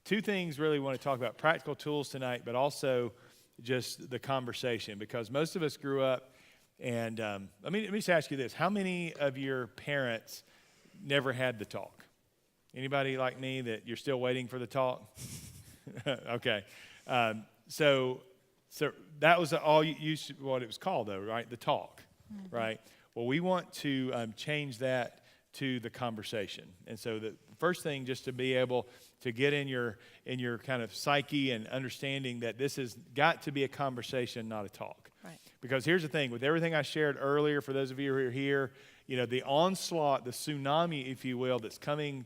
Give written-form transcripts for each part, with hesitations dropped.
two things really want to talk about, practical tools tonight, but also just the conversation, because most of us grew up, and let me just ask you this. How many of your parents never had the talk? Anybody like me that you're still waiting for the talk? Okay. So that was all what it was called, though, right? The talk, right? Well, we want to change that to the conversation. And so the first thing, just to be able to get in your kind of psyche and understanding that this has got to be a conversation, not a talk. Right. Because here's the thing, with everything I shared earlier, for those of you who are here, the onslaught, the tsunami, if you will, that's coming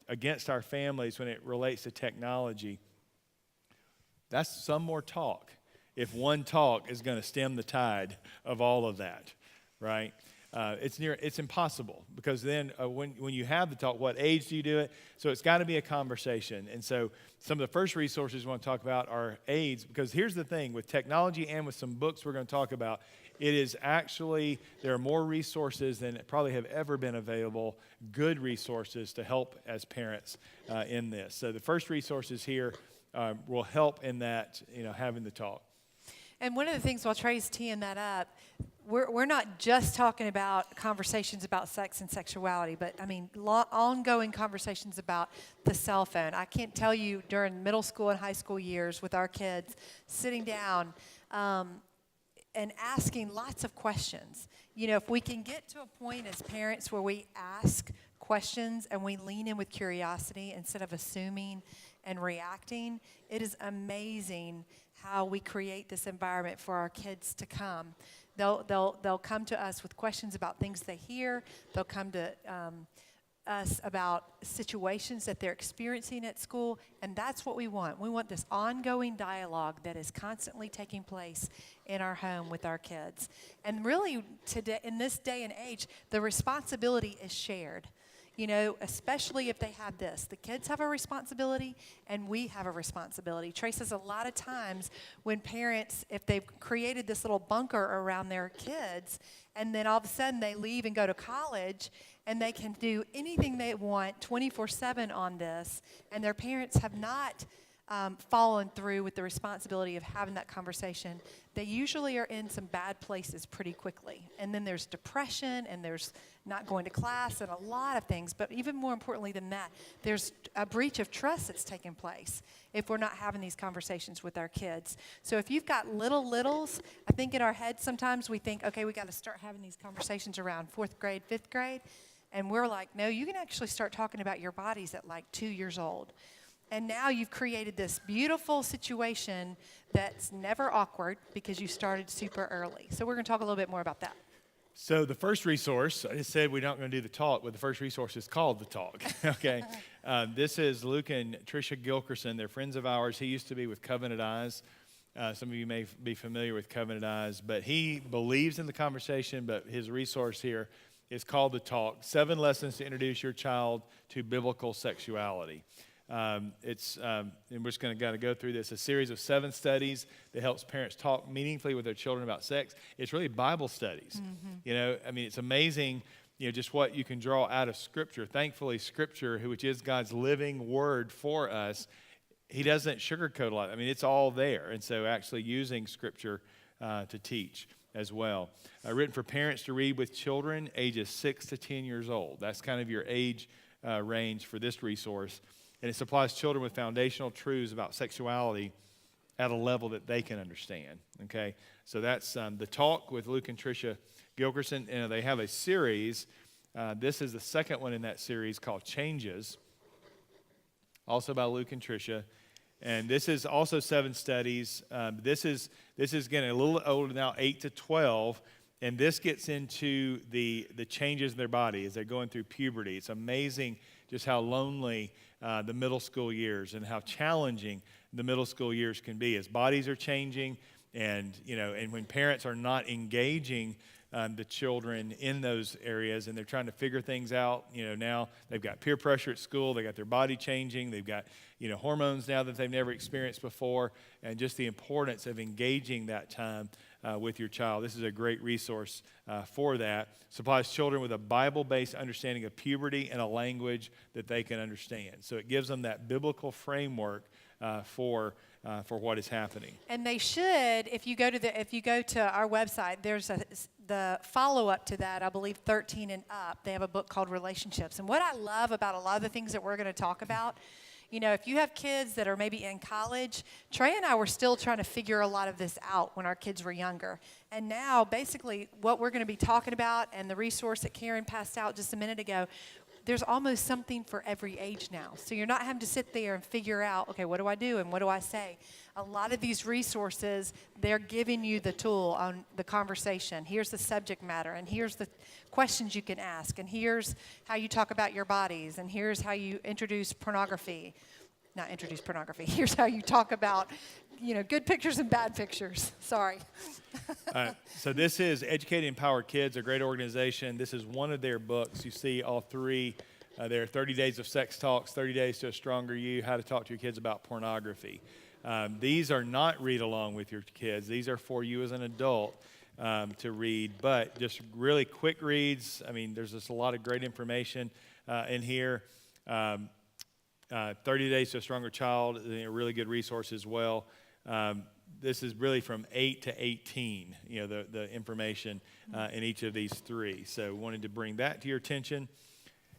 against our families when it relates to technology, that's some more talk. If one talk is going to stem the tide of all of that, right? It's impossible, because then when you have the talk, what age do you do it? So it's got to be a conversation. And so some of the first resources we want to talk about are aids, because here's the thing, with technology and with some books we're going to talk about, there are more resources than probably have ever been available, good resources to help as parents in this. So the first resources here will help in that, having the talk. And one of the things, while Trey's teeing that up, we're not just talking about conversations about sex and sexuality, but ongoing conversations about the cell phone. I can't tell you, during middle school and high school years with our kids, sitting down and asking lots of questions. If we can get to a point as parents where we ask questions and we lean in with curiosity instead of assuming and reacting, it is amazing how we create this environment for our kids to come. They'll come to us with questions about things they hear. They'll come to us about situations that they're experiencing at school, and that's what we want. We want this ongoing dialogue that is constantly taking place in our home with our kids. And really, today, in this day and age, the responsibility is shared. Especially if they have this. The kids have a responsibility, and we have a responsibility. Trey says a lot of times when parents, if they've created this little bunker around their kids, and then all of a sudden they leave and go to college, and they can do anything they want 24/7 on this, and their parents have not following through with the responsibility of having that conversation, they usually are in some bad places pretty quickly. And then there's depression, and there's not going to class, and a lot of things. But even more importantly than that, there's a breach of trust that's taking place if we're not having these conversations with our kids. So if you've got littles, I think in our heads sometimes we think, okay, we got to start having these conversations around 4th grade, 5th grade. And we're like, no, you can actually start talking about your bodies at like 2 years old. And now you've created this beautiful situation that's never awkward because you started super early. So we're going to talk a little bit more about that. So the first resource, I just said we're not going to do the talk, but the first resource is called the talk. Okay. This is Luke and Tricia Gilkerson. They're friends of ours. He used to be with Covenant Eyes. Some of you may be familiar with Covenant Eyes, but he believes in the conversation, but his resource here is called the talk, 7 Lessons to Introduce Your Child to Biblical Sexuality. And we're just going to go through this, a series of 7 studies that helps parents talk meaningfully with their children about sex. It's really Bible studies. Mm-hmm. It's amazing, just what you can draw out of Scripture. Thankfully, Scripture, which is God's living word for us, He doesn't sugarcoat a lot. It's all there. And so actually using Scripture to teach as well. Written for parents to read with children ages 6 to 10 years old. That's kind of your age range for this resource. And it supplies children with foundational truths about sexuality at a level that they can understand, okay? So that's the talk with Luke and Tricia Gilkerson. And they have a series. This is the second one in that series called Changes, also by Luke and Tricia. And this is also 7 studies. This is getting a little older now, 8 to 12. And this gets into the changes in their body as they're going through puberty. It's amazing just how lonely the middle school years and how challenging the middle school years can be as bodies are changing, and when parents are not engaging the children in those areas, and they're trying to figure things out. Now they've got peer pressure at school, they got their body changing, they've got hormones now that they've never experienced before, and just the importance of engaging that time with your child. This is a great resource for that. Supplies children with a Bible-based understanding of puberty and a language that they can understand. So it gives them that biblical framework for what is happening. And they should, if you go to our website, there's the follow-up to that, I believe 13 and up, they have a book called Relationships. And what I love about a lot of the things that we're going to talk about, you know, if you have kids that are maybe in college, Trey and I were still trying to figure a lot of this out when our kids were younger. And now, basically, what we're going to be talking about and the resource that Karen passed out just a minute ago, there's almost something for every age now. So you're not having to sit there and figure out, okay, what do I do and what do I say? A lot of these resources, they're giving you the tool on the conversation. Here's the subject matter, and here's the questions you can ask, and here's how you talk about your bodies, and here's how you introduce pornography. Not introduce pornography. Here's how you talk about, you know, good pictures and bad pictures. Sorry. So this is Educate and Empower Kids, a great organization. This is one of their books. You see all three. There are 30 Days of Sex Talks, 30 Days to a Stronger You, How to Talk to Your Kids About Pornography. These are not read along with your kids. These are for you as an adult to read, but just really quick reads. I mean, there's just a lot of great information in here. 30 Days to a Stronger Child, a really good resource as well. This is really from 8 to 18, you know, the information in each of these three. So wanted to bring that to your attention.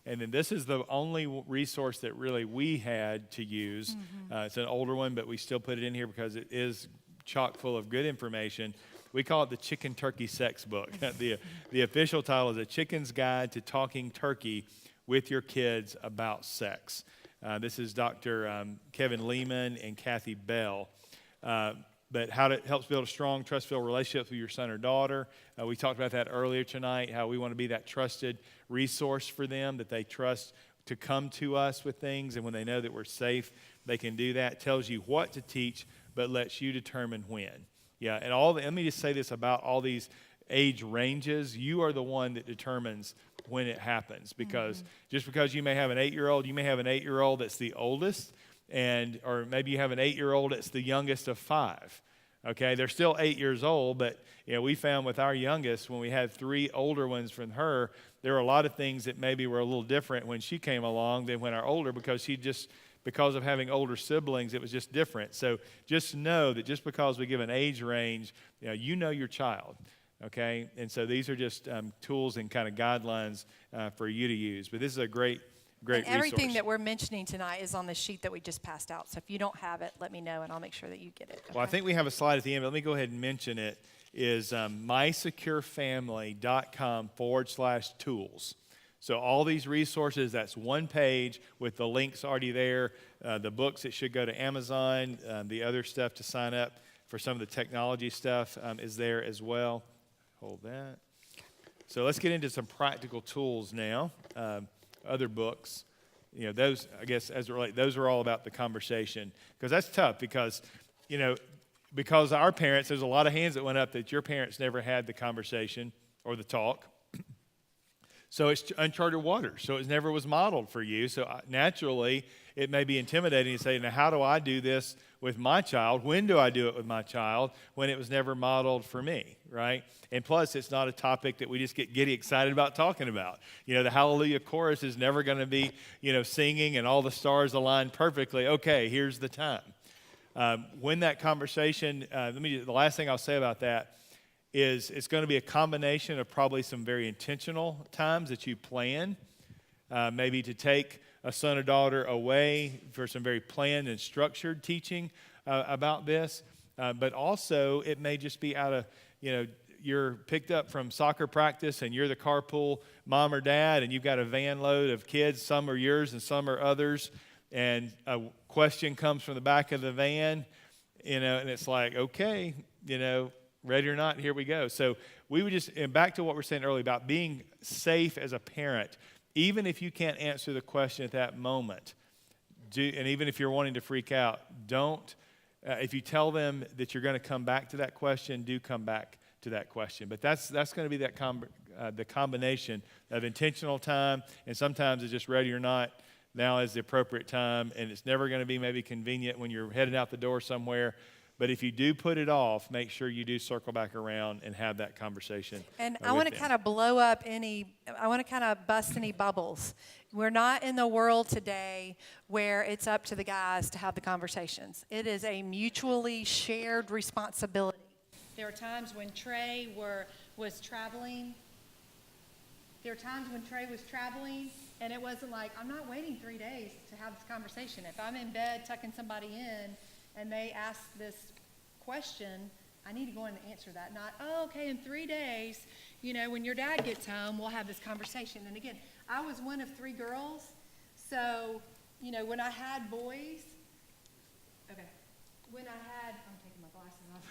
And then this is the only resource that really we had to use. It's an older one, but we still put it in here because it is chock full of good information. We call it the Chicken Turkey Sex Book. The official title is A Chicken's Guide to Talking Turkey with Your Kids About Sex. This is Dr. Kevin Lehman and Kathy Bell. But how it helps build a strong, trust-filled relationship with your son or daughter. We talked about that earlier tonight, how we want to be that trusted resource for them, that they trust to come to us with things, and when they know that we're safe, they can do that. It tells you what to teach, but lets you determine when. Yeah, and let me just say this about all these age ranges. You are the one that determines when it happens, because just because you may have an 8-year-old, you may have an 8-year-old that's the oldest, or maybe you have an 8-year-old that's the youngest of 5. Okay, they're still 8 years old, but you know, we found with our youngest, when we had 3 older ones from her, there were a lot of things that maybe were a little different when she came along than when our older, because because of having older siblings, it was just different. So just know that just because we give an age range, you know your child. Okay, and so these are just tools and kind of guidelines for you to use. But this is a great resource. Everything that we're mentioning tonight is on the sheet that we just passed out. So if you don't have it, let me know, and I'll make sure that you get it. Okay? Well, I think we have a slide at the end, but let me go ahead and mention it. Is mysecurefamily.com/tools. So all these resources, that's one page with the links already there. The books, it should go to Amazon. The other stuff to sign up for some of the technology stuff is there as well. Hold that. So let's get into some practical tools now. Other books, those, I guess, as it relates, those are all about the conversation, because that's tough because, because our parents, there's a lot of hands that went up that your parents never had the conversation or the talk. So it's uncharted waters. So it never was modeled for you. So naturally, it may be intimidating to say, now, how do I do this with my child? When do I do it with my child? When it was never modeled for me, right? And plus, it's not a topic that we just get giddy excited about talking about. The Hallelujah chorus is never going to be, singing and all the stars align perfectly. Okay, here's the time. When that conversation, the last thing I'll say about that is it's going to be a combination of probably some very intentional times that you plan, maybe to take a son or daughter away for some very planned and structured teaching about this, but also it may just be out of, you're picked up from soccer practice and you're the carpool mom or dad, and you've got a van load of kids, some are yours and some are others, and a question comes from the back of the van, and it's like, okay, ready or not, here we go. So we would and back to what we were saying earlier about being safe as a parent, even if you can't answer the question at that moment, and even if you're wanting to freak out, don't, if you tell them that you're going to come back to that question, do come back to that question. But that's going to be the combination of intentional time, and sometimes it's just ready or not, now is the appropriate time, and it's never going to be maybe convenient when you're heading out the door somewhere. But if you do put it off, make sure you do circle back around and have that conversation. And I want to kind of I want to kind of bust any bubbles. We're not in the world today where it's up to the guys to have the conversations. It is a mutually shared responsibility. There are times when Trey was traveling. And it wasn't like, I'm not waiting 3 days to have this conversation. If I'm in bed tucking somebody in and they ask this question, I need to go in and answer that. Not, oh, okay, in 3 days, when your dad gets home, we'll have this conversation. And again, I was one of 3 girls. So, when I had boys, I'm taking my glasses off.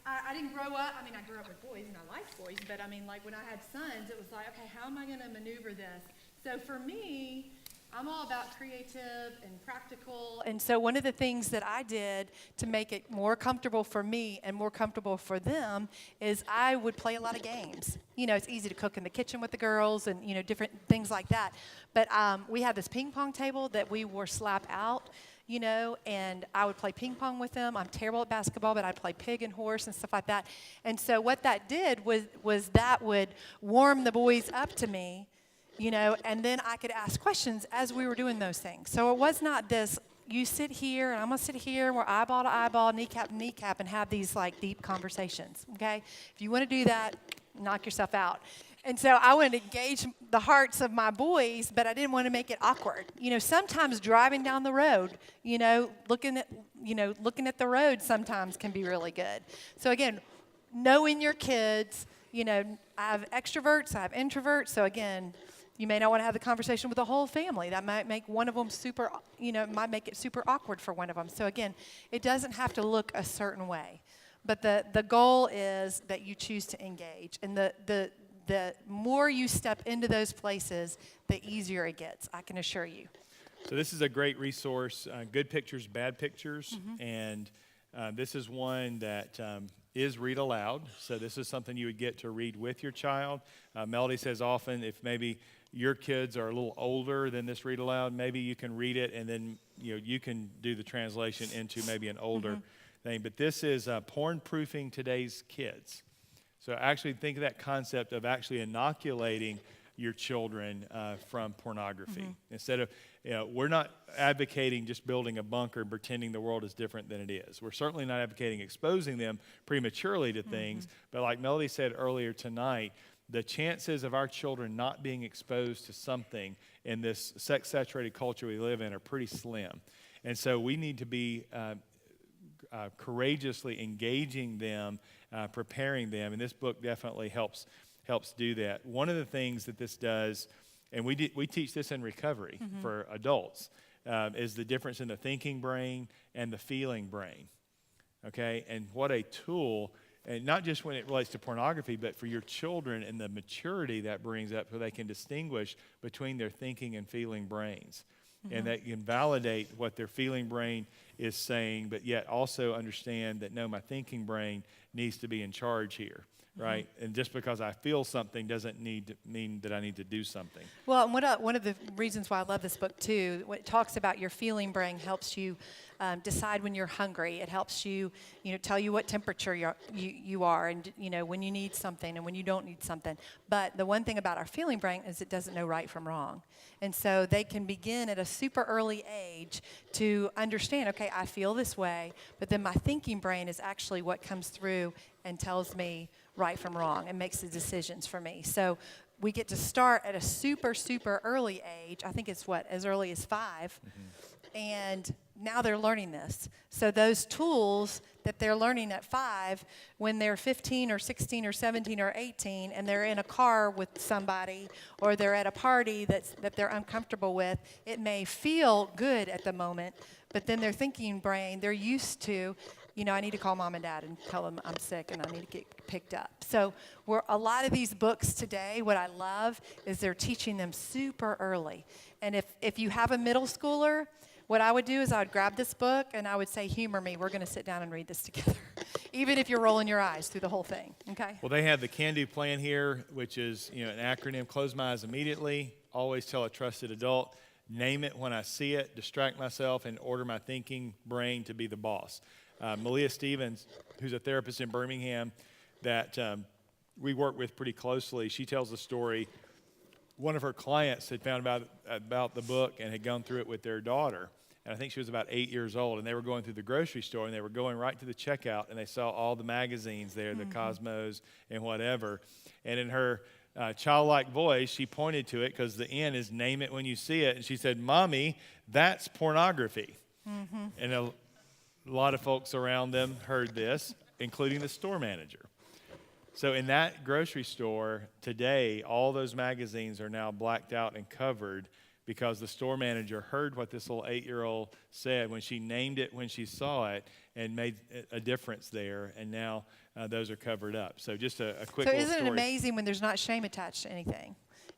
I didn't grow up, I grew up with boys and I liked boys, but when I had sons, it was like, okay, how am I going to maneuver this? So for me, I'm all about creative and practical. And so one of the things that I did to make it more comfortable for me and more comfortable for them is I would play a lot of games. It's easy to cook in the kitchen with the girls and, different things like that. But we had this ping pong table that we wore slap out, and I would play ping pong with them. I'm terrible at basketball, but I'd play pig and horse and stuff like that. And so what that did was that would warm the boys up to me, and then I could ask questions as we were doing those things. So it was not this, you sit here and I'm going to sit here and we're eyeball to eyeball, kneecap to kneecap, and have these deep conversations, okay? If you want to do that, knock yourself out. And so I wanted to engage the hearts of my boys, but I didn't want to make it awkward. Sometimes driving down the road, looking at the road sometimes can be really good. So again, knowing your kids, I have extroverts, I have introverts. So again, you may not want to have the conversation with the whole family. That might make one of them might make it super awkward for one of them. So again, it doesn't have to look a certain way. But the goal is that you choose to engage. And the more you step into those places, the easier it gets, I can assure you. So this is a great resource, Good Pictures, Bad Pictures. And this is one that is read aloud. So this is something you would get to read with your child. Melody says often if maybe your kids are a little older than this read aloud, maybe you can read it and then you can do the translation into maybe an older thing. But this is porn-proofing today's kids. So actually think of that concept of actually inoculating your children from pornography. Instead of, we're not advocating just building a bunker and pretending the world is different than it is. We're certainly not advocating exposing them prematurely to things. But like Melody said earlier tonight, the chances of our children not being exposed to something in this sex-saturated culture we live in are pretty slim. And so we need to be courageously engaging them, preparing them, and this book definitely helps do that. One of the things that this does, and we teach this in recovery for adults, is the difference in the thinking brain and the feeling brain. Okay, and what a tool, and not just when it relates to pornography, but for your children and the maturity that brings up, so they can distinguish between their thinking and feeling brains. And that can validate what their feeling brain is saying, but yet also understand that, no, my thinking brain needs to be in charge here, right? And just because I feel something doesn't need to mean that I need to do something. Well, and one of the reasons why I love this book, too, when it talks about your feeling brain helps you decide when you're hungry. It helps you, tell you what temperature you are and, when you need something and when you don't need something. But the one thing about our feeling brain is it doesn't know right from wrong. And so they can begin at a super early age to understand, okay, I feel this way, but then my thinking brain is actually what comes through and tells me right from wrong and makes the decisions for me. So we get to start at a super, super early age. I think it's as early as 5. And now they're learning this. So those tools that they're learning at 5, when they're 15 or 16 or 17 or 18 and they're in a car with somebody or they're at a party that they're uncomfortable with, it may feel good at the moment, but then their thinking brain, they're used to, I need to call mom and dad and tell them I'm sick and I need to get picked up. So a lot of these books today, what I love is they're teaching them super early. And if you have a middle schooler, what I would do is I would grab this book and I would say, humor me, we're going to sit down and read this together, even if you're rolling your eyes through the whole thing, okay? Well, they have the CAN-DO plan here, which is an acronym: close my eyes immediately, always tell a trusted adult, name it when I see it, distract myself, and order my thinking brain to be the boss. Malia Stevens, who's a therapist in Birmingham that we work with pretty closely, she tells the story. One of her clients had found about the book and had gone through it with their daughter. And I think she was about 8 years old. And they were going through the grocery store, and they were going right to the checkout, and they saw all the magazines there, the Cosmos and whatever. And in her childlike voice, she pointed to it, because the N is name it when you see it. And she said, "Mommy, that's pornography." And a lot of folks around them heard this, including the store manager. So in that grocery store today, all those magazines are now blacked out and covered because the store manager heard what this little 8-year-old said when she named it when she saw it and made a difference there. And now those are covered up. So just a quick little story. So isn't it amazing when there's not shame attached to anything?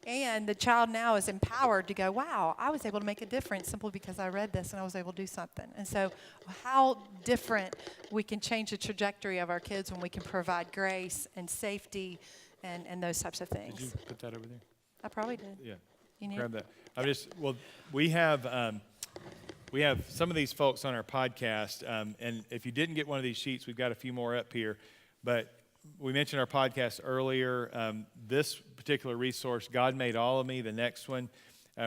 And the child now is empowered to go, wow, I was able to make a difference simply because I read this and I was able to do something. And so how different we can change the trajectory of our kids when we can provide grace and safety and those types of things. Did you put that over there? I probably did. Yeah. You need Grab it? that. We have some of these folks on our podcast, and if you didn't get one of these sheets, we've got a few more up here. But we mentioned our podcast earlier. This particular resource, God Made All of Me, the next one,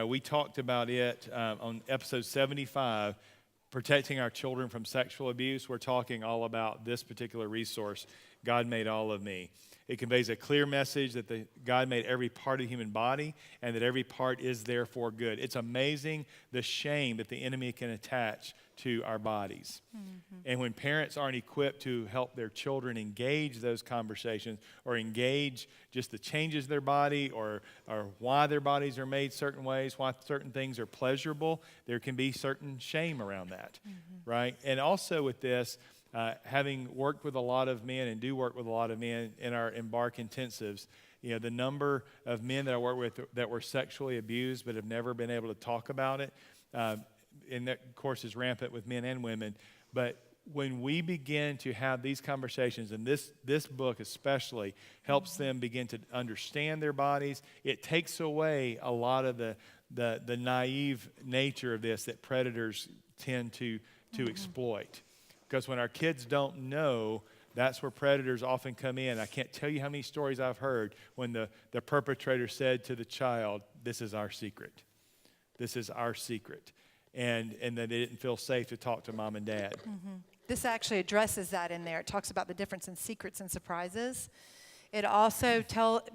we talked about it on episode 75, protecting our children from sexual abuse. We're talking all about this particular resource, God Made All of Me. It conveys a clear message that God made every part of the human body and that every part is there for good. It's amazing the shame that the enemy can attach to our bodies. And when parents aren't equipped to help their children engage those conversations or engage just the changes in their body or why their bodies are made certain ways, why certain things are pleasurable, there can be certain shame around that, right? And also with this, having worked with a lot of men and do work with a lot of men in our Embark intensives, the number of men that I work with that were sexually abused but have never been able to talk about it, and that, of course, is rampant with men and women. But when we begin to have these conversations, and this book especially helps them begin to understand their bodies, it takes away a lot of the naive nature of this that predators tend to exploit. Because when our kids don't know, that's where predators often come in. I can't tell you how many stories I've heard when the perpetrator said to the child, "This is our secret. This is our secret." And that they didn't feel safe to talk to mom and dad. This actually addresses that in there. It talks about the difference in secrets and surprises. It also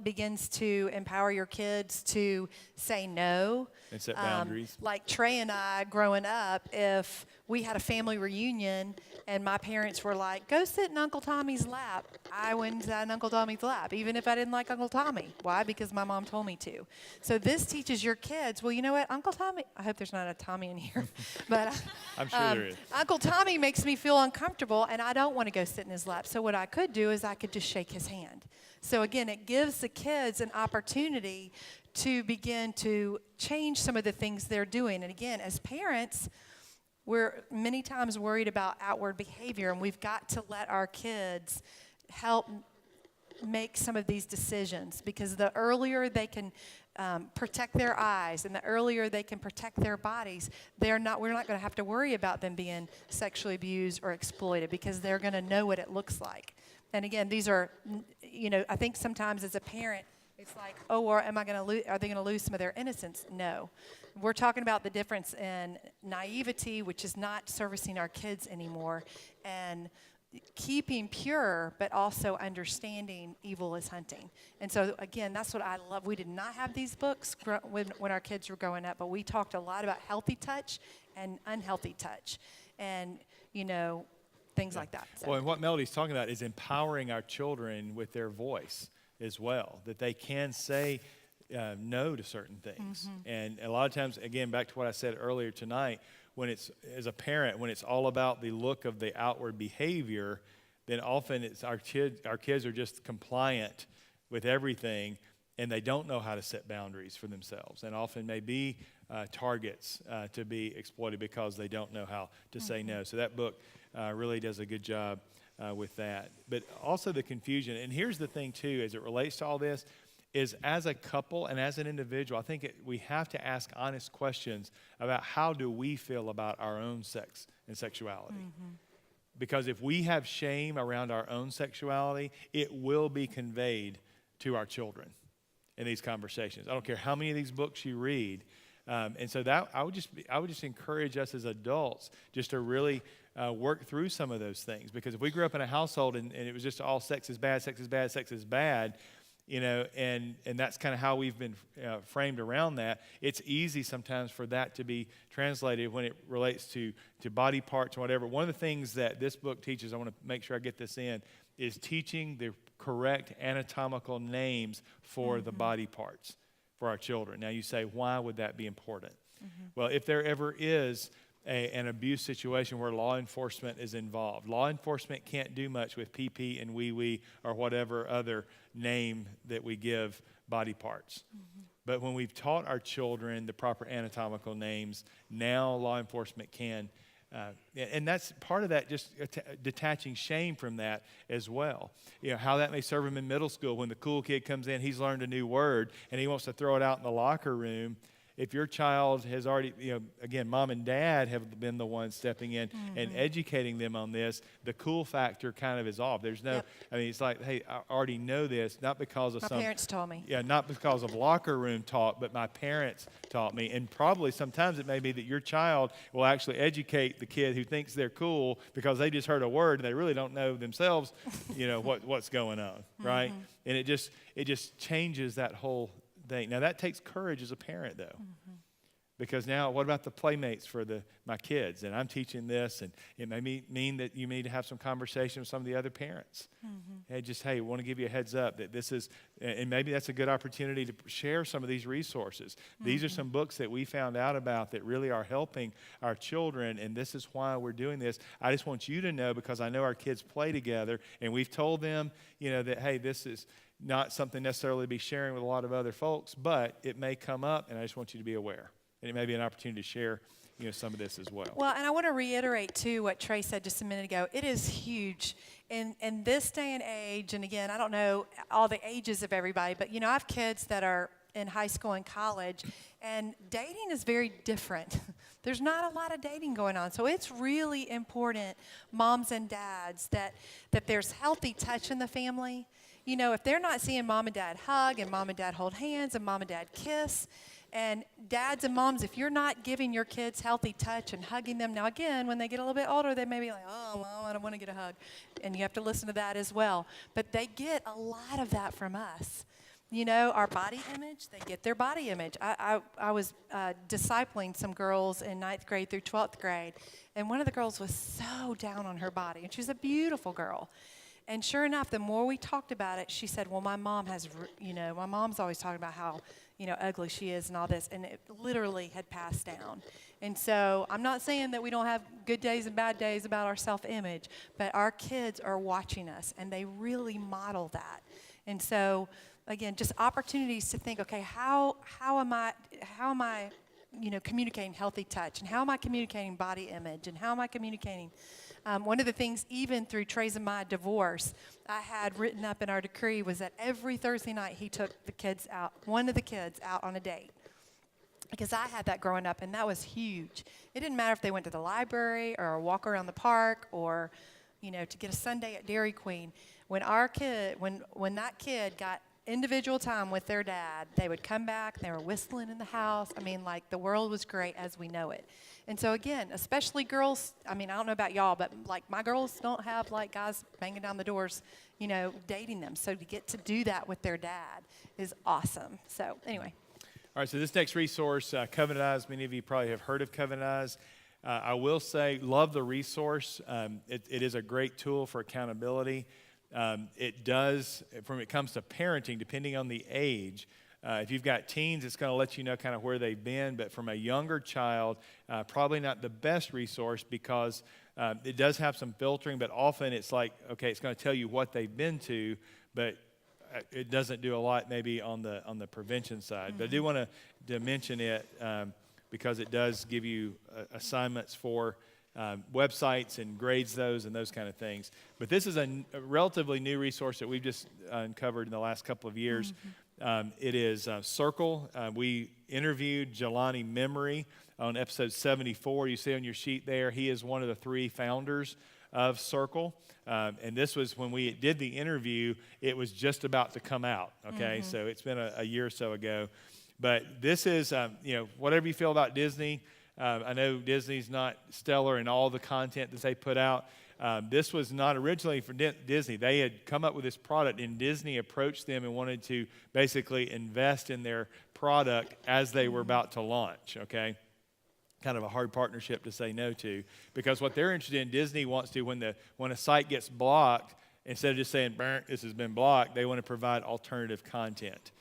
begins to empower your kids to say no. And set boundaries. Like Trey and I, growing up, if we had a family reunion and my parents were like, "Go sit in Uncle Tommy's lap," I went and sat in Uncle Tommy's lap, even if I didn't like Uncle Tommy. Why? Because my mom told me to. So this teaches your kids, well, you know what, Uncle Tommy, I hope there's not a Tommy in here, but I'm sure there is. Uncle Tommy makes me feel uncomfortable and I don't want to go sit in his lap. So what I could do is I could just shake his hand. So again, it gives the kids an opportunity to begin to change some of the things they're doing. And again, as parents, we're many times worried about outward behavior, and we've got to let our kids help make some of these decisions, because the earlier they can protect their eyes and the earlier they can protect their bodies, we're not going to have to worry about them being sexually abused or exploited, because they're going to know what it looks like. And again, these are, I think sometimes as a parent, it's like, oh, or are they going to lose some of their innocence? No. We're talking about the difference in naivety, which is not servicing our kids anymore, and keeping pure, but also understanding evil is hunting. And so, again, that's what I love. We did not have these books when our kids were growing up, but we talked a lot about healthy touch and unhealthy touch and, things like that. So. Well, and what Melody's talking about is empowering our children with their voice as well, that they can say no to certain things. And a lot of times, again, back to what I said earlier tonight, when it's, as a parent, when it's all about the look of the outward behavior, then often it's our kids are just compliant with everything, and they don't know how to set boundaries for themselves, and often may be targets to be exploited because they don't know how to say no. So that book really does a good job with that. But also the confusion. And here's the thing, too, as it relates to all this, is as a couple and as an individual, I think we have to ask honest questions about how do we feel about our own sex and sexuality. Because if we have shame around our own sexuality, it will be conveyed to our children in these conversations. I don't care how many of these books you read. And so that I would just encourage us as adults just to really work through some of those things. Because if we grew up in a household and it was just all sex is bad, sex is bad, sex is bad, you know, and that's kind of how we've been framed around that. It's easy sometimes for that to be translated when it relates to body parts or whatever. One of the things that this book teaches, I want to make sure I get this in, is teaching the correct anatomical names for the body parts for our children. Now you say, why would that be important? Well, if there ever is an abuse situation where law enforcement is involved, law enforcement can't do much with pee-pee and wee-wee or whatever other name that we give body parts. But when we've taught our children the proper anatomical names, now law enforcement can. And that's part of that, just detaching shame from that as well. You know, how that may serve him in middle school when the cool kid comes in, he's learned a new word, and he wants to throw it out in the locker room. If your child has already, you know, again, mom and dad have been the ones stepping in and educating them on this, the cool factor kind of is off. There's no, I mean, it's like, hey, I already know this, not because of My parents told me. Yeah, not because of locker room talk, but my parents taught me. And probably sometimes it may be that your child will actually educate the kid who thinks they're cool because they just heard a word and they really don't know themselves, you know, what's going on, right? And it just changes that whole thing. Now, that takes courage as a parent, though. Because now, what about the playmates for my kids? And I'm teaching this, and it may mean that you need to have some conversation with some of the other parents. And just, hey, I want to give you a heads up that this is, and maybe that's a good opportunity to share some of these resources. These are some books that we found out about that really are helping our children, and this is why we're doing this. I just want you to know, because I know our kids play together, and we've told them, you know, that, hey, this is not something necessarily to be sharing with a lot of other folks, but it may come up, and I just want you to be aware. And it may be an opportunity to share, you know, some of this as well. Well, and I want to reiterate, too, what Trey said just a minute ago. It is huge in this day and age, and again, I don't know all the ages of everybody, but, you know, I have kids that are in high school and college, and dating is very different. There's not a lot of dating going on, so it's really important, moms and dads, that there's healthy touch in the family. You know, if they're not seeing mom and dad hug and mom and dad hold hands and mom and dad kiss, and dads and moms, if you're not giving your kids healthy touch and hugging them, now again, when they get a little bit older, they may be like, oh, Mom, I don't want to get a hug. And you have to listen to that as well. But they get a lot of that from us. You know, our body image, they get their body image. I was discipling some girls in 9th grade through 12th grade, and one of the girls was so down on her body, and she's a beautiful girl. And sure enough, the more we talked about it, she said, well, my mom has, you know, my mom's always talking about how, you know, ugly she is and all this. And it literally had passed down. And so I'm not saying that we don't have good days and bad days about our self-image, but our kids are watching us, and they really model that. And so, again, just opportunities to think, okay, how am I, you know, communicating healthy touch? And how am I communicating body image? And how am I communicating? One of the things, even through Trey's and my divorce, I had written up in our decree was that every Thursday night he took one of the kids out on a date. Because I had that growing up, and that was huge. It didn't matter if they went to the library or a walk around the park or, you know, to get a sundae at Dairy Queen. When that kid got individual time with their dad, they would come back, they were whistling in the house. I mean, like, the world was great as we know it. And so, again, especially girls, I mean, I don't know about y'all, but, like, my girls don't have, like, guys banging down the doors, you know, dating them. So to get to do that with their dad is awesome. So, anyway. All right, so this next resource, Covenant Eyes, many of you probably have heard of Covenant Eyes. I will say, love the resource. It is a great tool for accountability. It does, when it comes to parenting, depending on the age, if you've got teens, it's going to let you know kind of where they've been. But from a younger child, probably not the best resource because it does have some filtering, but often it's like, okay, it's going to tell you what they've been to, but it doesn't do a lot maybe on the prevention side. But I do want to mention it because it does give you assignments for websites and grades those and those kind of things. But this is a relatively new resource that we've just uncovered in the last couple of years. It is Circle. We interviewed Jelani Memory on episode 74. You see on your sheet there, he is one of the 3 founders of Circle. And this was when we did the interview, it was just about to come out, okay? So it's been a year or so ago. But this is, whatever you feel about Disney, I know Disney's not stellar in all the content that they put out. This was not originally for Disney. They had come up with this product, and Disney approached them and wanted to basically invest in their product as they were about to launch, okay? Kind of a hard partnership to say no to, because what they're interested in, Disney wants to, when a site gets blocked, instead of just saying, this has been blocked, they want to provide alternative content,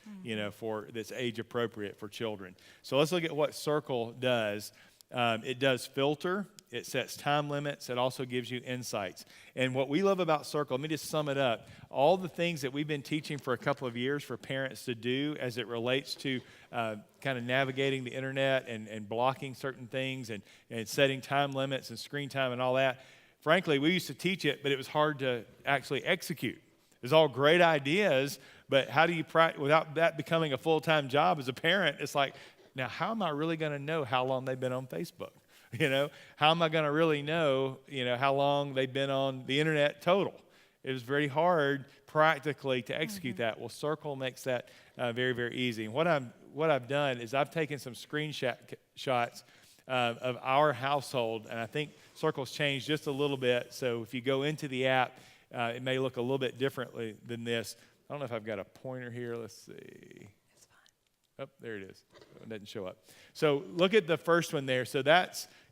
for that's age appropriate for children. So let's look at what Circle does. It does filter. It sets time limits. It also gives you insights. And what we love about Circle, let me just sum it up. All the things that we've been teaching for a couple of years for parents to do as it relates to kind of navigating the internet and blocking certain things and setting time limits and screen time and all that. Frankly, we used to teach it, but it was hard to actually execute. It was all great ideas, but how do you practice without that becoming a full-time job as a parent? It's like, now how am I really going to know how long they've been on Facebook? How am I going to really know, how long they've been on the internet total? It was very hard practically to execute that. Well, Circle makes that very, very easy. And what I've done is I've taken some screenshots of our household, and I think Circle's changed just a little bit. So if you go into the app, it may look a little bit differently than this. I don't know if I've got a pointer here. Let's see. Oh, there it is. It doesn't show up. So look at the first one there. So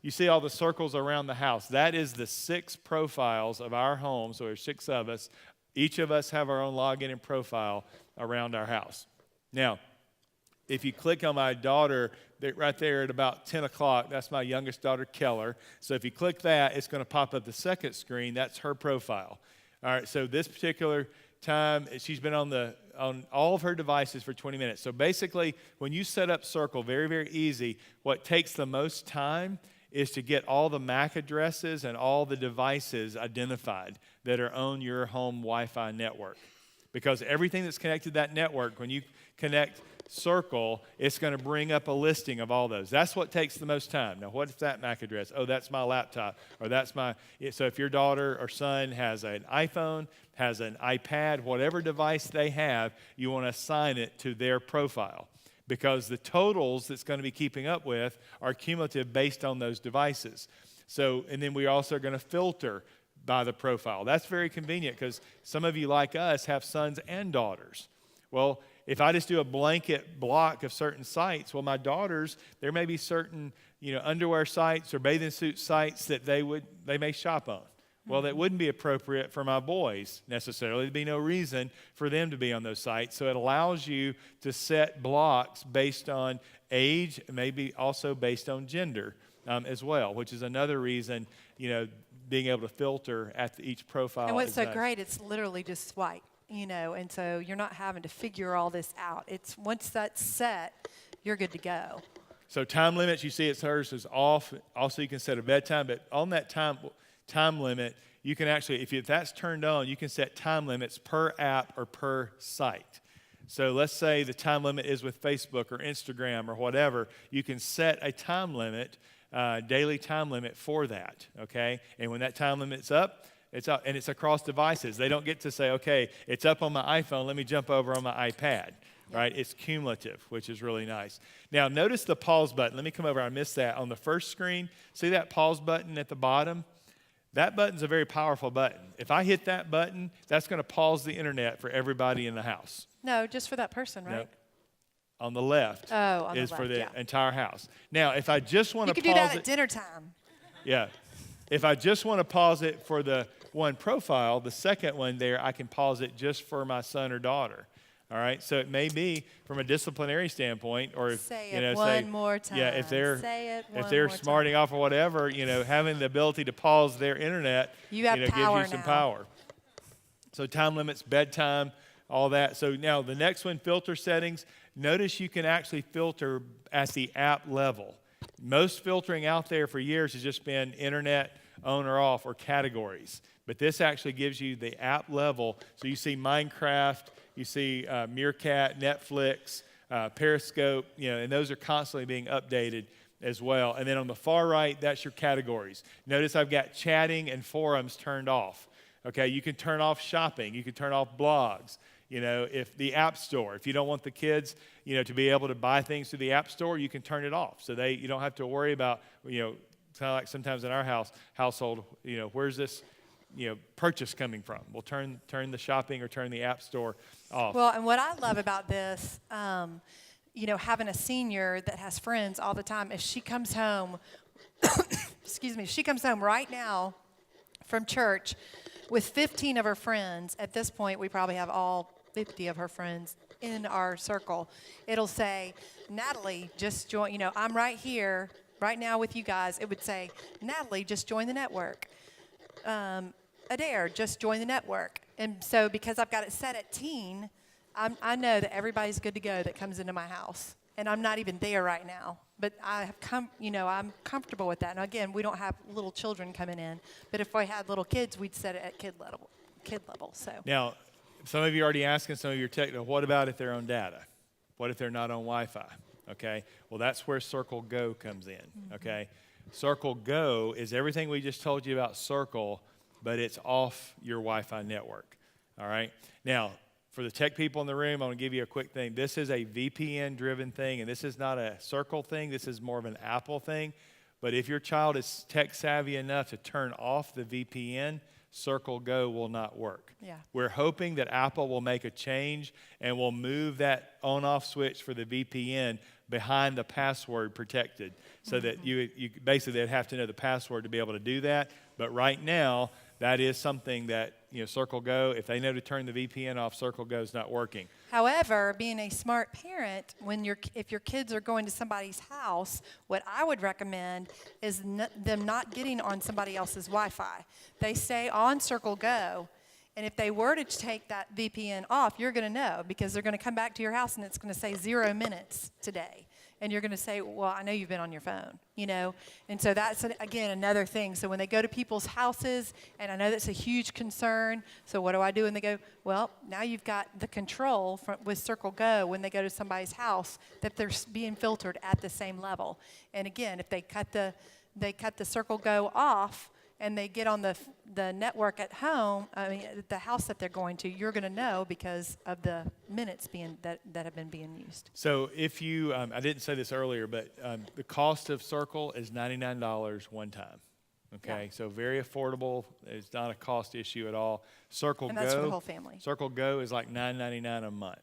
you see all the circles around the house. That is the 6 profiles of our home. So there's 6 of us. Each of us have our own login and profile around our house. Now, if you click on my daughter, right there at about 10 o'clock, that's my youngest daughter, Keller. So if you click that, it's going to pop up the second screen. That's her profile. All right, so this particular time, she's been on all of her devices for 20 minutes. So basically, when you set up Circle, very, very easy, what takes the most time is to get all the MAC addresses and all the devices identified that are on your home Wi-Fi network. Because everything that's connected to that network, when you connect Circle, it's going to bring up a listing of all those. That's what takes the most time. Now, what's that MAC address? Oh, that's my laptop, or that's my... So if your daughter or son has an iPhone, has an iPad, whatever device they have, you want to assign it to their profile, because the totals that's going to be keeping up with are cumulative based on those devices. So, and then we also are going to filter by the profile. That's very convenient, because some of you, like us, have sons and daughters. Well, if I just do a blanket block of certain sites, well, my daughters, there may be certain, underwear sites or bathing suit sites that they may shop on. Well, that wouldn't be appropriate for my boys necessarily. There'd be no reason for them to be on those sites. So it allows you to set blocks based on age, maybe also based on gender as well, which is another reason, being able to filter at each profile. And what's so great, it's literally just swipe. And so you're not having to figure all this out. It's once that's set, you're good to go. So time limits, you see hers is off. Also, you can set a bedtime, but on that time limit, you can actually, if that's turned on, you can set time limits per app or per site. So let's say the time limit is with Facebook or Instagram or whatever. You can set a time limit, daily time limit for that, okay? And when that time limit's up, it's up, and it's across devices. They don't get to say, okay, it's up on my iPhone, let me jump over on my iPad, right? It's cumulative, which is really nice. Now, notice the pause button. Let me come over. I missed that. On the first screen, see that pause button at the bottom? That button's a very powerful button. If I hit that button, that's going to pause the internet for everybody in the house. No, just for that person, right? No. On the left is for the entire house. Now, if I just want to pause it... You can do that at dinner time. Yeah. If I just want to pause it for the one profile, the second one there, I can pause it just for my son or daughter. All right, so it may be from a disciplinary standpoint, or if, say it one more time. Yeah, if they're smarting off or whatever, having the ability to pause their internet, gives you some power. So time limits, bedtime, all that. So now the next one, filter settings. Notice you can actually filter at the app level. Most filtering out there for years has just been internet on or off, or categories. But this actually gives you the app level. So you see Minecraft, you see Meerkat, Netflix, Periscope, and those are constantly being updated as well. And then on the far right, that's your categories. Notice I've got chatting and forums turned off. Okay, you can turn off shopping. You can turn off blogs. If the App Store, if you don't want the kids, to be able to buy things through the App Store, you can turn it off. So you don't have to worry about, kind of like sometimes in our household, where's this, purchase coming from? We'll turn the shopping or turn the App Store off. Well, and what I love about this, having a senior that has friends all the time, if she comes home, if she comes home right now from church with 15 of her friends, at this point we probably have all 50 of her friends in our circle, it'll say, Natalie, just join, I'm right here, right now with you guys. It would say, Natalie, just join the network. Adair, just join the network. And so because I've got it set at teen, I know that everybody's good to go that comes into my house. And I'm not even there right now. But I'm comfortable with that. And again, we don't have little children coming in. But if we had little kids, we'd set it at kid level. So now, some of you are already asking, some of you are technical, what about if they're on data? What if they're not on Wi-Fi? Okay, well, that's where Circle Go comes in, okay? Circle Go is everything we just told you about Circle, but it's off your Wi-Fi network, all right? Now, for the tech people in the room, I'm going to give you a quick thing. This is a VPN-driven thing, and this is not a Circle thing. This is more of an Apple thing. But if your child is tech-savvy enough to turn off the VPN, Circle Go will not work. Yeah. We're hoping that Apple will make a change and will move that on-off switch for the VPN behind the password protected so that you basically they'd have to know the password to be able to do that. But right now, that is something that, Circle Go, if they know to turn the VPN off, Circle Go is not working. However, being a smart parent, if your kids are going to somebody's house, what I would recommend is them not getting on somebody else's Wi-Fi. They stay on Circle Go, and if they were to take that VPN off, you're going to know because they're going to come back to your house and it's going to say 0 minutes today. And you're going to say, well, I know you've been on your phone, And so that's, again, another thing. So when they go to people's houses, and I know that's a huge concern, so what do I do? And they go, well, now you've got the control with Circle Go when they go to somebody's house that they're being filtered at the same level. And again, if they cut the Circle Go off, and they get on the network at home, the house that they're going to, you're going to know because of the minutes that have been being used. So if you, I didn't say this earlier, but the cost of Circle is $99 one time. Okay, Yeah. So very affordable. It's not a cost issue at all. Circle And Go, that's for the whole family. Circle Go is like $9.99 a month.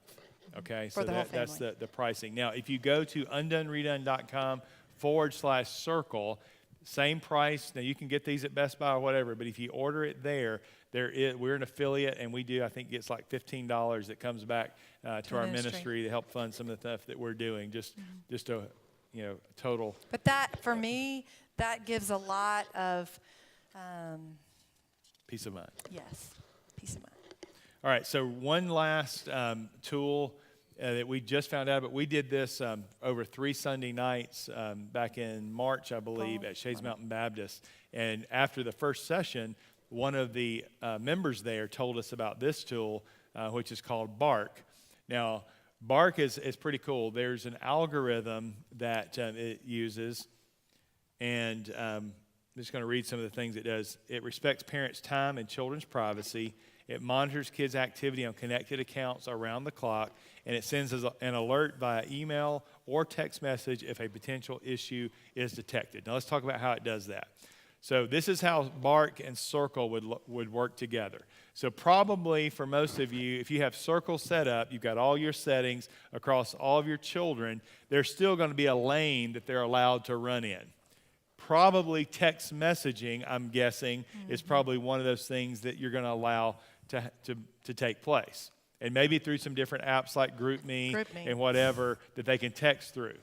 Okay, For so the whole that's family. the pricing. Now, if you go to undoneredone.com/circle, same price. Now, you can get these at Best Buy or whatever, but if you order it we're an affiliate, and we do, I think, it's like $15 that comes back to our ministry to help fund some of the stuff that we're doing, just a total. But that, for me, that gives a lot of, Peace of mind. yes, peace of mind. All right, so one last tool that we just found out, but we did this over 3 Sunday nights back in March, I believe, at Shades Mountain Baptist. And after the first session, one of the members there told us about this tool, which is called Bark. Now, Bark is pretty cool. There's an algorithm that it uses, and I'm just going to read some of the things it does. It respects parents' time and children's privacy. It monitors kids' activity on connected accounts around the clock, and it sends an alert via email or text message if a potential issue is detected. Now, let's talk about how it does that. So this is how Bark and Circle would work together. So probably for most of you, if you have Circle set up, you've got all your settings across all of your children, there's still going to be a lane that they're allowed to run in. Probably text messaging, I'm guessing, is probably one of those things that you're going to allow to take place. And maybe through some different apps like GroupMe and whatever that they can text through.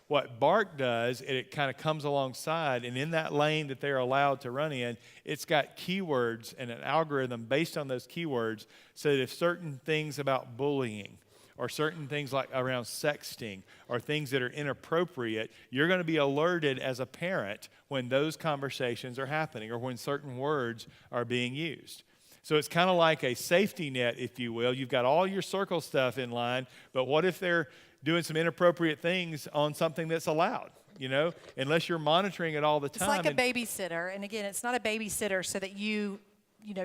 What Bark does, it kind of comes alongside, and in that lane that they're allowed to run in, it's got keywords and an algorithm based on those keywords so that if certain things about bullying or certain things like around sexting or things that are inappropriate, you're going to be alerted as a parent when those conversations are happening or when certain words are being used. So it's kind of like a safety net, if you will. You've got all your circle stuff in line, but what if they're doing some inappropriate things on something that's allowed? You know, unless you're monitoring it all the time. It's like a babysitter, and again, it's not a babysitter so that you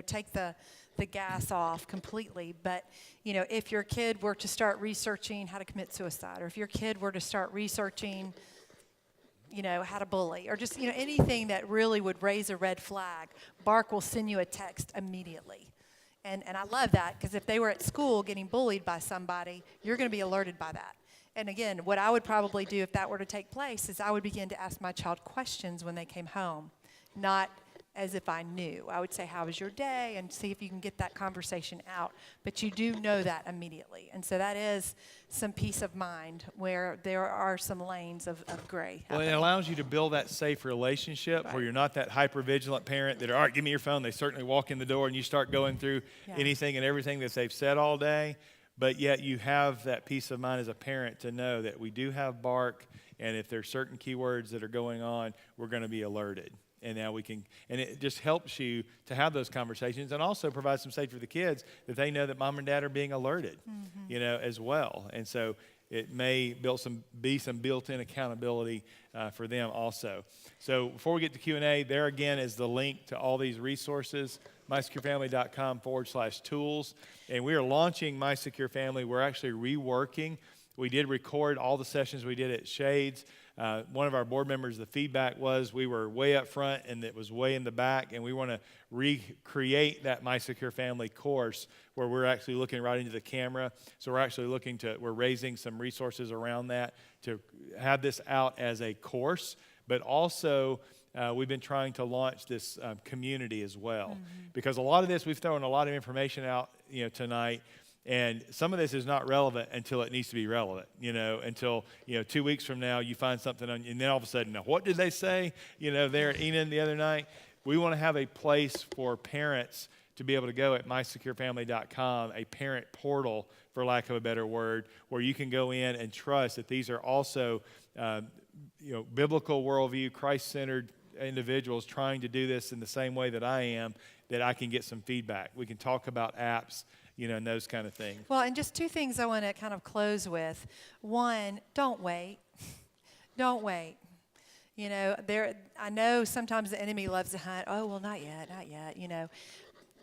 take the gas off completely. But if your kid were to start researching how to commit suicide, or if your kid were to start researching, how to bully, or just anything that really would raise a red flag, Bark will send you a text immediately. And I love that, because if they were at school getting bullied by somebody, you're going to be alerted by that. And again, what I would probably do if that were to take place is I would begin to ask my child questions when they came home, not as if I knew. I would say, how was your day? And see if you can get that conversation out. But you do know that immediately. And so that is some peace of mind where there are some lanes of gray. Well, it allows you to build that safe relationship where you're not that hyper-vigilant parent that, all right, give me your phone. They certainly walk in the door and you start going through anything and everything that they've said all day. But yet you have that peace of mind as a parent to know that we do have Bark, and if there's certain keywords that are going on, we're going to be alerted. And now we can, and it just helps you to have those conversations, and also provides some safety for the kids that they know that mom and dad are being alerted, as well. And so it may be some built-in accountability for them also. So before we get to Q&A, there again is the link to all these resources, mysecurefamily.com/tools. And we are launching My Secure Family. We're actually reworking. We did record all the sessions we did at Shades. One of our board members, the feedback was we were way up front and it was way in the back, and we want to recreate that My Secure Family course where we're actually looking right into the camera. So we're raising some resources around that to have this out as a course, but also we've been trying to launch this community as well, because a lot of this, we've thrown a lot of information out, tonight. And some of this is not relevant until it needs to be relevant, until, 2 weeks from now you find something and then all of a sudden, now what did they say, there at Enon the other night? We want to have a place for parents to be able to go at mysecurefamily.com, a parent portal, for lack of a better word, where you can go in and trust that these are also, biblical worldview, Christ-centered individuals trying to do this in the same way that I am, that I can get some feedback. We can talk about apps, and those kind of things. Well, and just two things I want to kind of close with. One, don't wait. Don't wait. I know sometimes the enemy loves to hunt. Oh, well, not yet.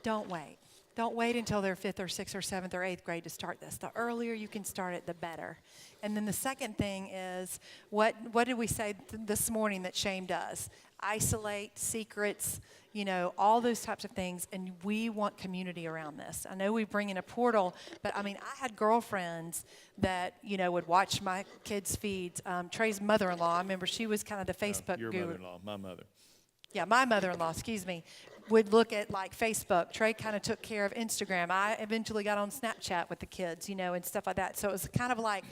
Don't wait. Don't wait until they're 5th or 6th or 7th or 8th grade to start this. The earlier you can start it, the better. And then the second thing is, what did we say this morning that shame does? Isolate, secrets, all those types of things, and we want community around this. I know we bring in a portal, but I had girlfriends that, would watch my kids' feeds. Trey's mother-in-law, I remember she was kind of the Facebook your guru. mother-in-law, my mother. Yeah, my mother-in-law, would look at Facebook. Trey kind of took care of Instagram. I eventually got on Snapchat with the kids, and stuff like that. So it was kind of like,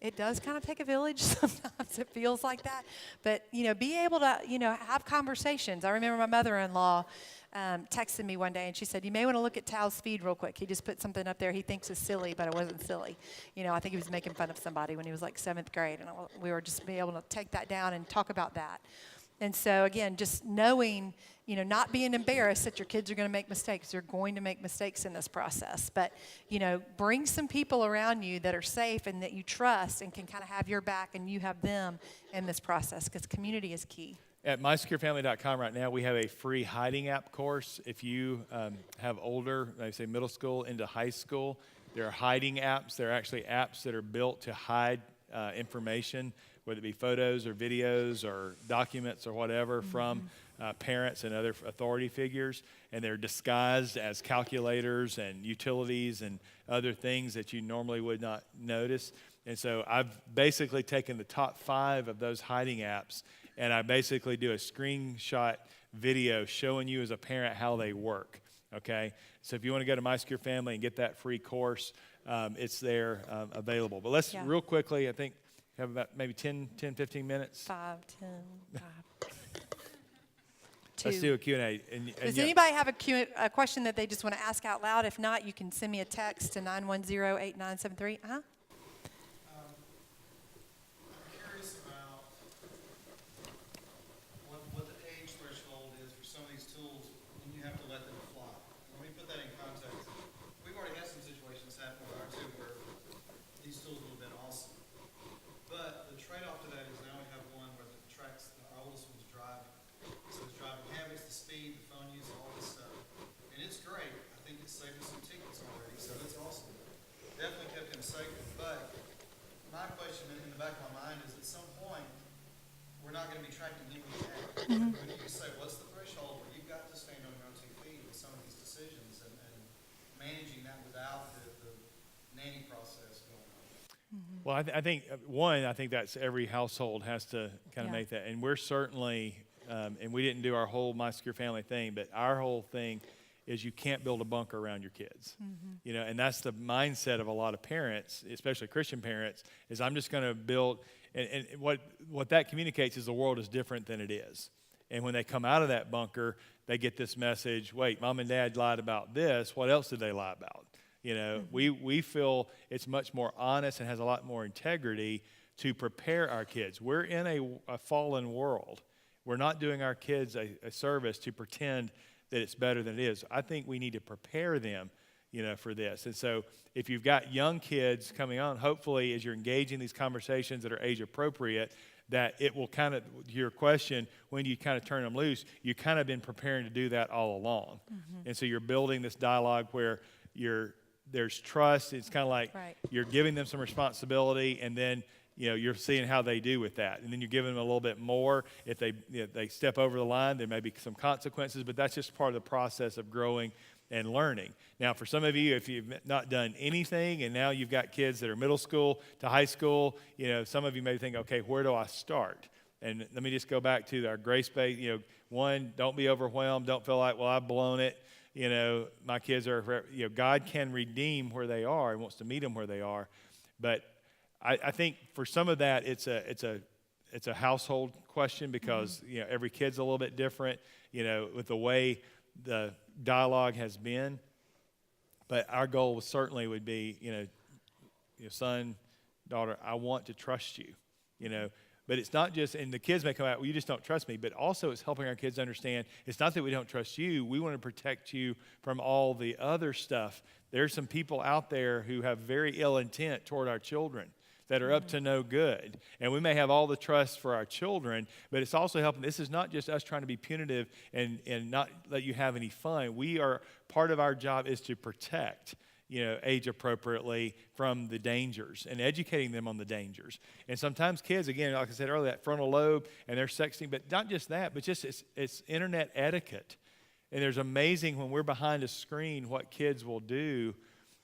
it does kind of take a village sometimes. It feels like that. But, be able to, have conversations. I remember my mother-in-law texted me one day, and she said, you may want to look at Tal's feed real quick. He just put something up there he thinks is silly, but it wasn't silly. I think he was making fun of somebody when he was like 7th grade. And we were just be able to take that down and talk about that. And so, again, just knowing, not being embarrassed that your kids are going to make mistakes. They're going to make mistakes in this process. But, bring some people around you that are safe and that you trust and can kind of have your back and you have them in this process, because community is key. At mysecurefamily.com right now, we have a free hiding app course. If you have older, like say middle school into high school, there are hiding apps. They're actually apps that are built to hide information, whether it be photos or videos or documents or whatever from parents and other authority figures. And they're disguised as calculators and utilities and other things that you normally would not notice. And so I've basically taken the top 5 of those hiding apps, and I basically do a screenshot video showing you as a parent how they work, okay? So if you want to go to My Secure Family and get that free course, it's there available. But let's real quickly, I think, have about maybe 10, 15 minutes. 5, 10, 5. 2. Let's do a Q&A. Does anybody have a question that they just want to ask out loud? If not, you can send me a text to 910-8973. attracting them we have. We need to say, what's the threshold where you've got to stand on your own 2 feet with some of these decisions and managing that without the nanny process going on. Well, I think, I think that's every household has to kind of Yeah. make that. And we're certainly, and we didn't do our whole My Secure Family thing, but our whole thing is you can't build a bunker around your kids. You know, and that's the mindset of a lot of parents, especially Christian parents, is I'm just going to build, and what that communicates is the world is different than it is. And when they come out of that bunker, they get this message, wait, mom and dad lied about this. What else did they lie about? You know, we feel it's much more honest and has a lot more integrity to prepare our kids. We're in a fallen world. We're not doing our kids a service to pretend that it's better than it is. I think we need to prepare them, you know, for this. And so if you've got young kids coming on, hopefully as you're engaging these conversations that are age appropriate, that it will kind of, your question, when you kind of turn them loose, you kind of been preparing to do that all along. And so you're building this dialogue where there's trust. It's kind of like you're giving them some responsibility, and then you know, you're seeing how they do with that. And then you're giving them a little bit more. If they step over the line, there may be some consequences, but that's just part of the process of growing and learning. Now, for some of you, if you've not done anything and now you've got kids that are middle school to high school, you know, some of you may think, okay, where do I start? And let me just go back to our grace-based, you know, one, don't be overwhelmed. Don't feel like, well, I've blown it. You know, my kids are, you know, God can redeem where they are and wants to meet them where they are. But I think for some of that, it's a household question because, you know, every kid's a little bit different, you know, with the way the dialogue has been. But our goal certainly would be, you know, son, daughter, I want to trust you, you know. But it's not just, and the kids may come out, well, you just don't trust me. But also it's helping our kids understand it's not that we don't trust you. We want to protect you from all the other stuff. There's some people out there who have very ill intent toward our children that are up to no good. And we may have all the trust for our children, but it's also helping. This is not just us trying to be punitive and not let you have any fun. Part of our job is to protect, you know, age appropriately from the dangers and educating them on the dangers. And sometimes kids, again, like I said earlier, that frontal lobe and they're sexting, but not just that, but just it's internet etiquette. And there's amazing when we're behind a screen what kids will do,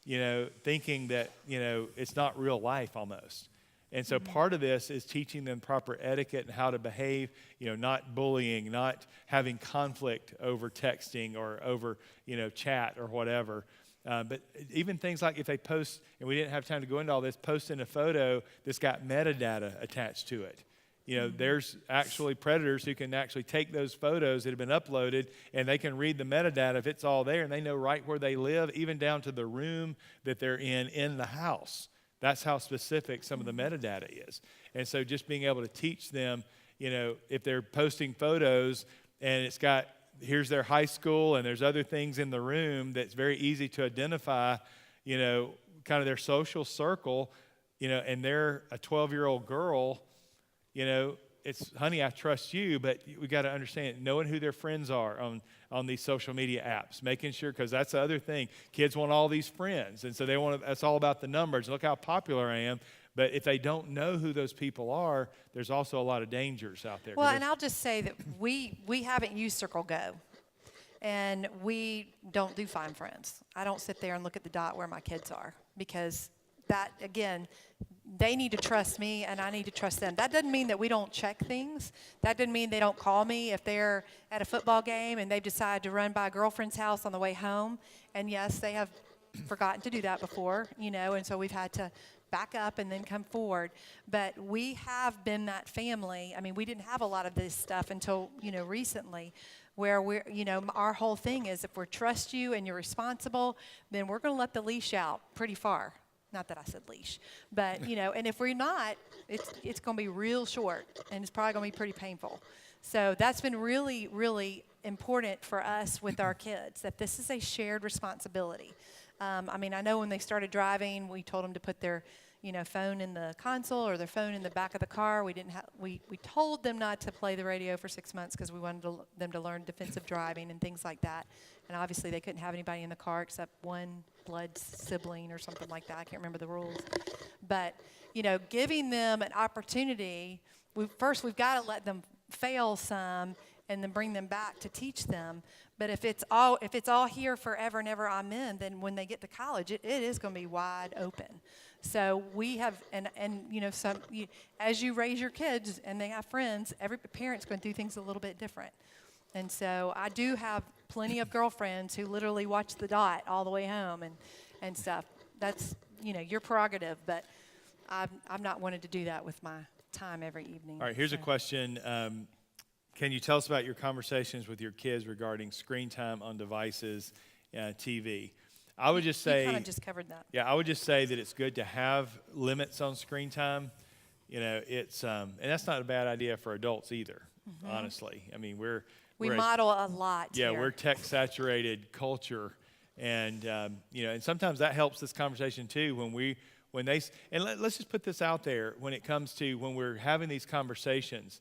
you know, thinking that, you know, it's not real life almost. And so part of this is teaching them proper etiquette and how to behave, you know, not bullying, not having conflict over texting or over, you know, chat or whatever. But even things like if they post, and we didn't have time to go into all this, posting a photo that's got metadata attached to it. You know, there's actually predators who can actually take those photos that have been uploaded and they can read the metadata if it's all there and they know right where they live, even down to the room that they're in the house. That's how specific some of the metadata is. And so just being able to teach them, you know, if they're posting photos and it's got, here's their high school and there's other things in the room that's very easy to identify, you know, kind of their social circle, you know, and they're a 12-year-old girl, you know, it's, honey, I trust you, but we got to understand, knowing who their friends are on these social media apps, making sure, because that's the other thing. Kids want all these friends, and so they want to, that's all about the numbers. Look how popular I am. But if they don't know who those people are, there's also a lot of dangers out there. Well, and I'll just say that we haven't used Circle Go, and we don't do Find Friends. I don't sit there and look at the dot where my kids are because that, again, they need to trust me and I need to trust them. That doesn't mean that we don't check things. That doesn't mean they don't call me if they're at a football game and they've decided to run by a girlfriend's house on the way home. And yes, they have forgotten to do that before, you know, and so we've had to back up and then come forward. But we have been that family. I mean, we didn't have a lot of this stuff until, you know, recently, where we're, you know, our whole thing is if we trust you and you're responsible, then we're going to let the leash out pretty far. Not that I said leash, but, you know, and if we're not, it's going to be real short and it's probably going to be pretty painful. So that's been really, really important for us with our kids, that this is a shared responsibility. I mean, I know when they started driving, we told them to put their, you know, phone in the console or their phone in the back of the car. We didn't have, we told them not to play the radio for 6 months because we wanted them to learn defensive driving and things like that. And obviously they couldn't have anybody in the car except one blood sibling or something like that. I can't remember the rules. But, you know, giving them an opportunity, we've got to let them fail some and then bring them back to teach them. But if it's all here forever and ever, amen, then when they get to college, it is going to be wide open. So we have, and as you raise your kids and they have friends, every parent's going to do things a little bit different. And so I do have plenty of girlfriends who literally watch the dot all the way home and stuff. That's, your prerogative, but I've not wanted to do that with my time every evening. All right, here's a question. Can you tell us about your conversations with your kids regarding screen time on devices, TV? I would just say, you kind of just covered that. Yeah, I would just say that it's good to have limits on screen time. It's and that's not a bad idea for adults either. Honestly, I mean we model a lot. Yeah, here. we're tech saturated culture, and and sometimes that helps this conversation too let's just put this out there when it comes to when we're having these conversations.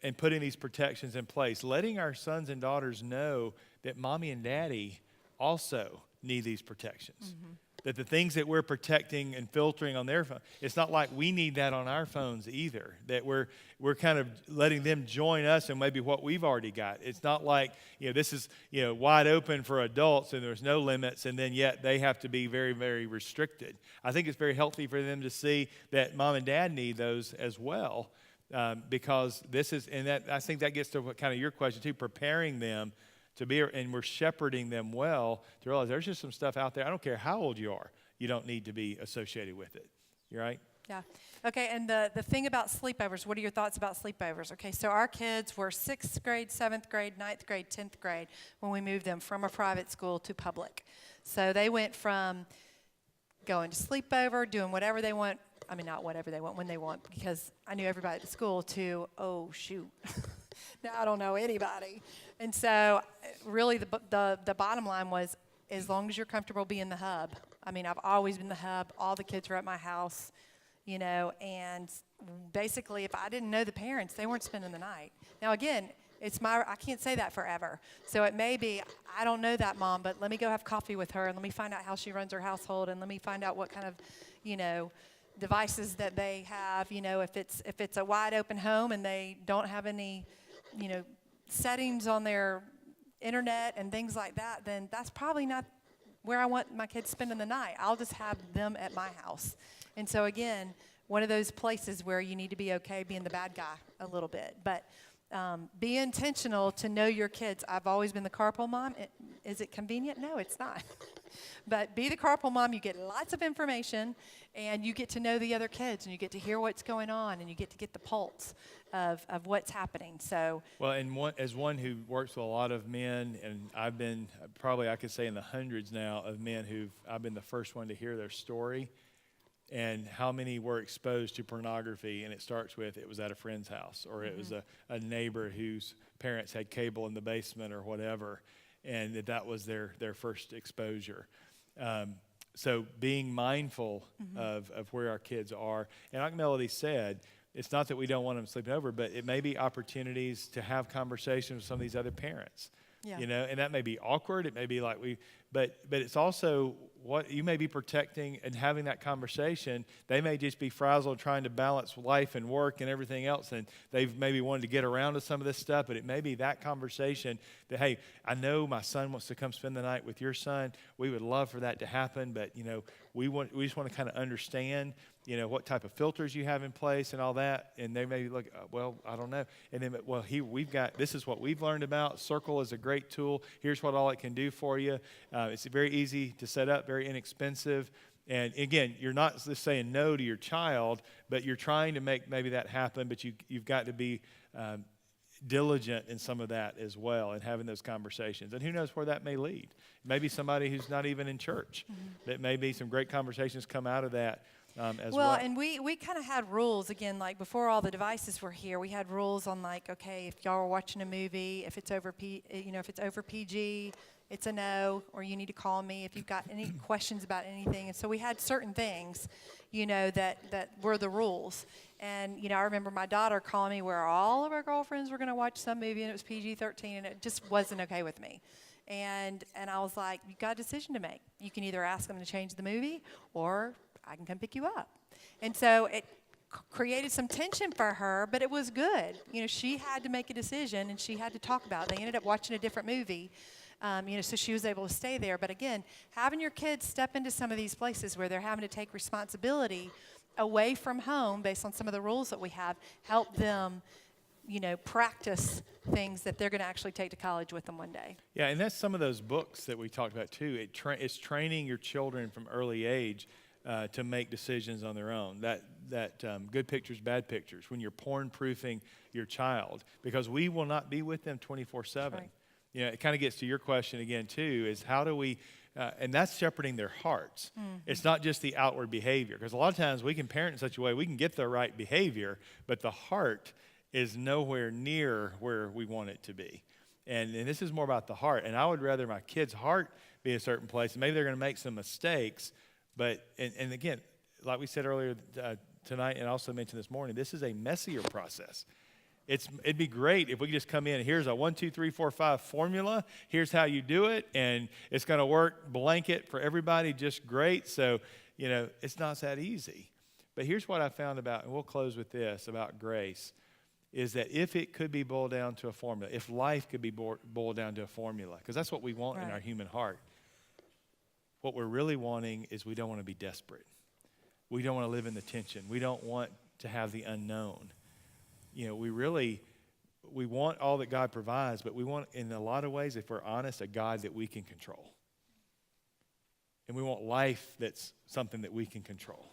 And putting these protections in place, letting our sons and daughters know that mommy and daddy also need these protections. That the things that we're protecting and filtering on their phone, it's not like we need that on our phones either. That we're kind of letting them join us in maybe what we've already got. It's not like, this is, wide open for adults and there's no limits, and then yet they have to be very, very restricted. I think it's very healthy for them to see that mom and dad need those as well. Because this is, and that I think that gets to what kind of your question too, preparing them to be, and we're shepherding them well to realize there's just some stuff out there. I don't care how old you are, you don't need to be associated with it. You right? Yeah. Okay, and the thing about sleepovers, what are your thoughts about sleepovers? Okay, so our kids were 6th grade, 7th grade, 9th grade, 10th grade when we moved them from a private school to public. So they went from going to sleepover, doing whatever they want. I mean, not whatever they want, when they want, because I knew everybody at the school, to, oh, shoot, now I don't know anybody. And so really the bottom line was, as long as you're comfortable being the hub. I mean, I've always been the hub. All the kids were at my house, and basically if I didn't know the parents, they weren't spending the night. Now, again, I can't say that forever. So it may be, I don't know that mom, but let me go have coffee with her, and let me find out how she runs her household, and let me find out what kind of, devices that they have. If it's a wide open home and they don't have any, settings on their internet and things like that, then that's probably not where I want my kids spending the night. I'll just have them at my house. And so again, one of those places where you need to be okay being the bad guy a little bit. But be intentional to know your kids. I've always been the carpool mom. Is it convenient? No, it's not. But be the carpool mom. You get lots of information, and you get to know the other kids, and you get to hear what's going on, and you get to get the pulse of what's happening. So well, and as one who works with a lot of men, and I've been probably, I could say, in the hundreds now of men I've been the first one to hear their story. And how many were exposed to pornography, and it starts with it was at a friend's house, or it was a neighbor whose parents had cable in the basement or whatever, and that was their first exposure. So being mindful of where our kids are. And like Melody said, it's not that we don't want them sleeping over, but it may be opportunities to have conversations with some of these other parents. Yeah. And that may be awkward. It may be like but it's also what you may be protecting and having that conversation. They may just be frazzled trying to balance life and work and everything else, and they've maybe wanted to get around to some of this stuff, but it may be that conversation that, hey, I know my son wants to come spend the night with your son. We would love for that to happen, but, we just want to kind of understand, what type of filters you have in place and all that. And they may look, well, I don't know. And then, well, this is what we've learned about. Circle is a great tool. Here's what all it can do for you. It's very easy to set up, very inexpensive. And again, you're not just saying no to your child, but you're trying to make maybe that happen. But you've got to be diligent in some of that as well, and having those conversations. And who knows where that may lead? Maybe somebody who's not even in church. That may be some great conversations come out of that as well. Well, and we kind of had rules, again, like before all the devices were here, we had rules on like, okay, if y'all are watching a movie, if it's over PG, it's a no, or you need to call me if you've got any questions about anything. And so we had certain things, that were the rules. And, I remember my daughter calling me where all of our girlfriends were going to watch some movie, and it was PG-13, and it just wasn't okay with me. And I was like, you got a decision to make. You can either ask them to change the movie, or I can come pick you up. And so created some tension for her, but it was good. You know, she had to make a decision and she had to talk about it. They ended up watching a different movie, so she was able to stay there. But again, having your kids step into some of these places where they're having to take responsibility away from home based on some of the rules that we have, help them, practice things that they're going to actually take to college with them one day. Yeah, and that's some of those books that we talked about too. It's training your children from early age to make decisions on their own. That good pictures, bad pictures, when you're porn-proofing your child, because we will not be with them 24/7. Right. It kind of gets to your question again too, is how do we, and that's shepherding their hearts. Mm-hmm. It's not just the outward behavior, because a lot of times we can parent in such a way we can get the right behavior, but the heart is nowhere near where we want it to be. And this is more about the heart. And I would rather my kid's heart be a certain place, and maybe they're going to make some mistakes, but, and again, like we said earlier tonight and also mentioned this morning, this is a messier process. It'd be great if we could just come in and here's a 1, 2, 3, 4, 5 formula. Here's how you do it, and it's going to work blanket for everybody just great. So, it's not that easy. But here's what I found about, and we'll close with this, about grace, is that if it could be boiled down to a formula, if life could be boiled down to a formula, because that's what we want in our human heart, what we're really wanting is we don't want to be desperate. We don't want to live in the tension. We don't want to have the unknown. We want all that God provides, but we want, in a lot of ways, if we're honest, a God that we can control. And we want life that's something that we can control.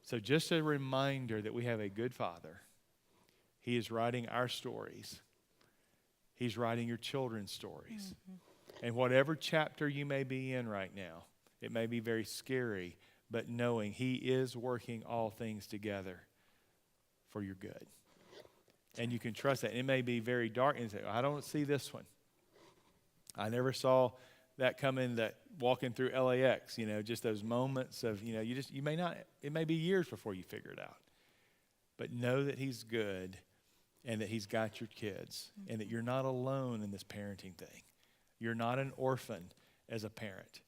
So just a reminder that we have a good Father. He is writing our stories. He's writing your children's stories. Mm-hmm. And whatever chapter you may be in right now, it may be very scary, but knowing He is working all things together for your good. And you can trust that. It may be very dark and say, I don't see this one. I never saw that coming, that walking through LAX, just those moments of, you may not, it may be years before you figure it out. But know that He's good and that He's got your kids and that you're not alone in this parenting thing. You're not an orphan as a parent.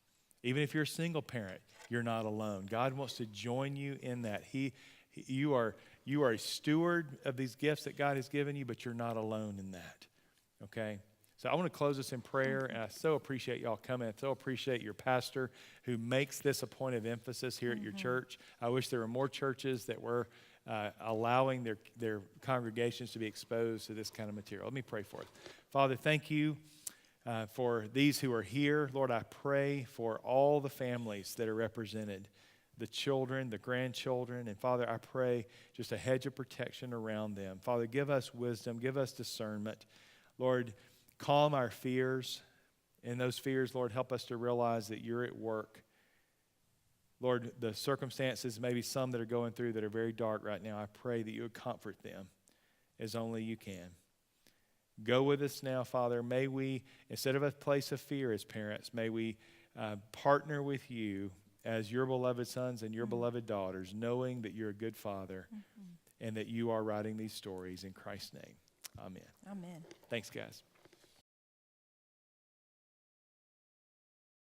Even if you're a single parent, you're not alone. God wants to join you in that. You are a steward of these gifts that God has given you, but you're not alone in that. Okay? So I want to close this in prayer, and I so appreciate y'all coming. I so appreciate your pastor who makes this a point of emphasis here at your church. I wish there were more churches that were allowing their congregations to be exposed to this kind of material. Let me pray for us. Father, thank you for these who are here. Lord, I pray for all the families that are represented, the children, the grandchildren, and Father, I pray just a hedge of protection around them. Father, give us wisdom, give us discernment. Lord, calm our fears. In those fears, Lord, help us to realize that you're at work. Lord, the circumstances, maybe some that are going through that are very dark right now, I pray that you would comfort them as only you can. Go with us now, Father. May we, instead of a place of fear as parents, may we partner with you as your beloved sons and your beloved daughters, knowing that you're a good Father and that you are writing these stories in Christ's name. Amen. Amen. Thanks, guys.